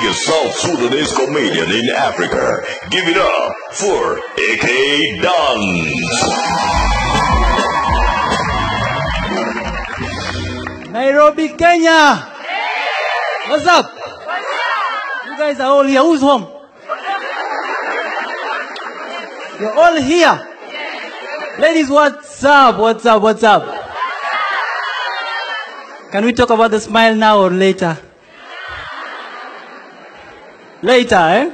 biggest South Sudanese comedian in Africa. Give it up for AK Dance. Nairobi, Kenya. What's up? You guys are all here. Who's home? You're all here. Ladies, what's up? What's up? What's up? Can we talk about the smile now or later? Later, eh?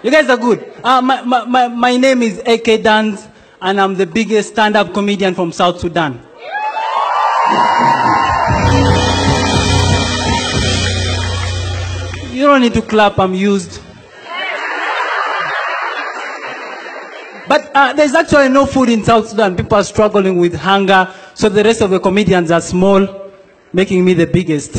You guys are good. My name is AK Dance, and I'm the biggest stand-up comedian from South Sudan. You don't need to clap, I'm used. But there's actually no food in South Sudan. People are struggling with hunger, so the rest of the comedians are small, making me the biggest.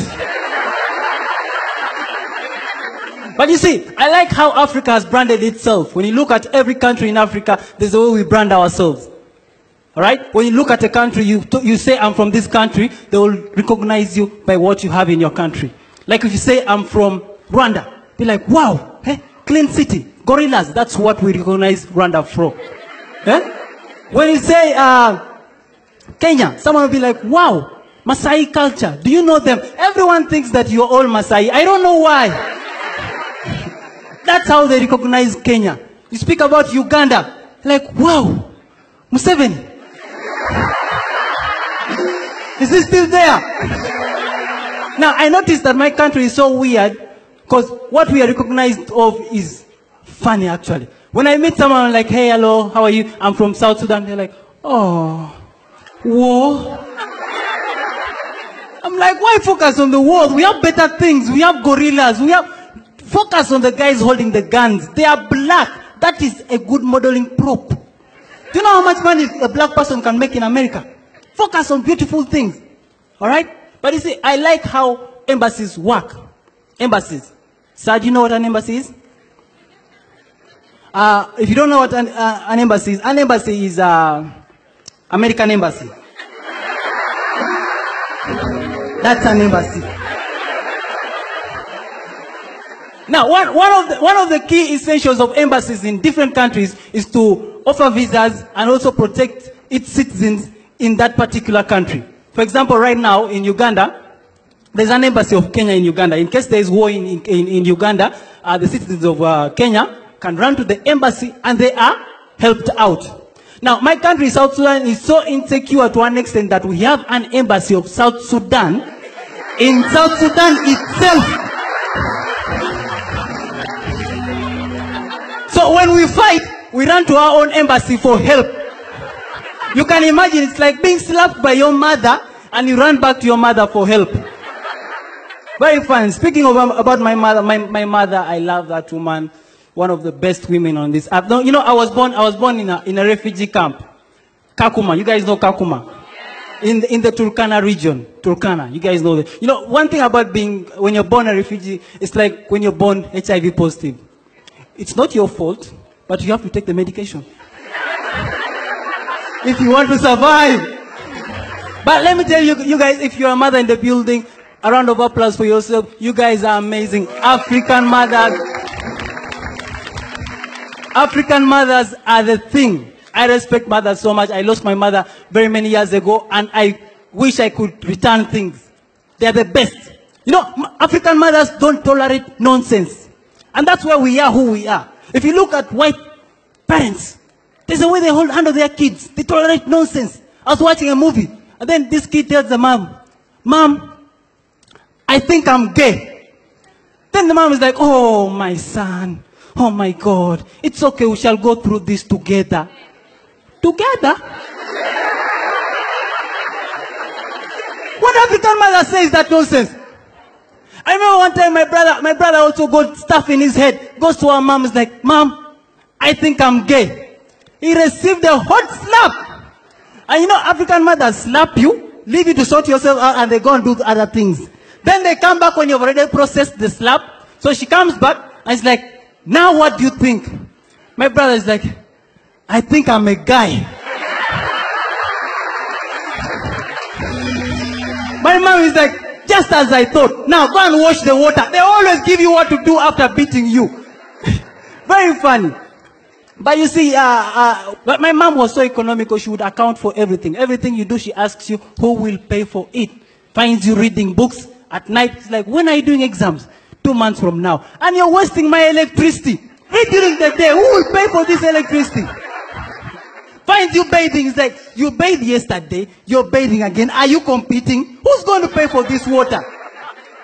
But you see, I like how Africa has branded itself. When you look at every country in Africa, there's a way we brand ourselves. All right? When you look at a country, you say, I'm from this country, they will recognize you by what you have in your country. Like if you say, I'm from Rwanda, be like, wow, hey, clean city, gorillas, that's what we recognize Rwanda from. Eh? When you say Kenya, someone will be like, wow, Maasai culture, do you know them? Everyone thinks that you're all Maasai. I don't know why. That's how they recognize Kenya. You speak about Uganda, like, wow, Museveni. Is he still there? Now, I noticed that my country is so weird because what we are recognized of is funny, actually. When I meet someone, I'm like, hey, hello, how are you? I'm from South Sudan. They're like, oh, war. I'm like, why focus on the war? We have better things. We have gorillas. We have... Focus on the guys holding the guns. They are black. That is a good modeling prop. Do you know how much money a black person can make in America? Focus on beautiful things. All right? But you see, I like how embassies work. Embassies. Sir, do you know what an embassy is? If you don't know what an embassy is American embassy. That's an embassy. Now, one of the key essentials of embassies in different countries is to offer visas and also protect its citizens in that particular country. For example, right now in Uganda, there's an embassy of Kenya in Uganda. In case there is war in Uganda, the citizens of Kenya can run to the embassy and they are helped out. Now, my country, South Sudan, is so insecure to an extent that we have an embassy of South Sudan in South Sudan itself. So when we fight, we run to our own embassy for help. You can imagine, it's like being slapped by your mother and you run back to your mother for help. Very fun. Speaking about my mother, I love that woman. One of the best women on this earth. You know, I was born in a refugee camp. Kakuma. You guys know Kakuma? In the Turkana region. Turkana. You guys know that. You know, one thing about when you're born a refugee, it's like when you're born HIV positive. It's not your fault, but you have to take the medication. If you want to survive. But let me tell you, you guys, if you're a mother in the building, a round of applause for yourself. You guys are amazing. African mothers are the thing. I respect mothers so much. I lost my mother very many years ago, and I wish I could return things. They're the best. You know, African mothers don't tolerate nonsense. And that's why we are who we are. If you look at white parents, there's a way they handle their kids. They tolerate nonsense. I was watching a movie, and then this kid tells the mom, Mom, I think I'm gay. Then the mom is like, oh, my son. Oh, my God. It's okay. We shall go through this together. Together? What African mother says that nonsense? I remember one time my brother also got stuff in his head. Goes to our mom, is like, Mom, I think I'm gay. He received a hot slap. And you know, African mothers slap you, leave you to sort yourself out, and they go and do other things. Then they come back when you've already processed the slap. So she comes back and it's like, now what do you think? My brother is like, I think I'm a guy. My mom is like, just as I thought. Now go and wash the water. They always give you what to do after beating you. Very funny. But you see, but my mom was so economical, she would account for everything. Everything you do, she asks you, who will pay for it? Finds you reading books at night. It's like, when are you doing exams? 2 months from now. And you're wasting my electricity. Read during the day. Who will pay for this electricity? Finds you bathing. It's like, you bathed yesterday, you're bathing again. Are you competing? Who's going to pay for this water?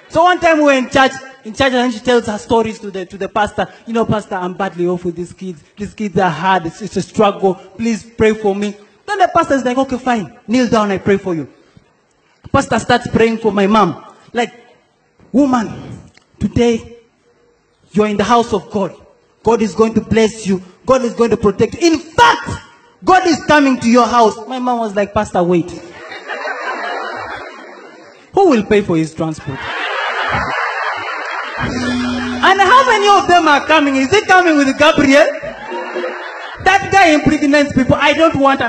So one time we were in church, and then she tells her stories to the pastor. You know, pastor, I'm badly off with these kids. These kids are hard. It's a struggle. Please pray for me. Then the pastor is like, okay, fine. Kneel down, I pray for you. Pastor starts praying for my mom. Like, woman, today you're in the house of God. God is going to bless you. God is going to protect you. In fact, God is coming to your house. My mom was like, pastor, wait. Who will pay for his transport? And how many of them are coming? Is he coming with Gabriel? That guy impregnates people. I don't want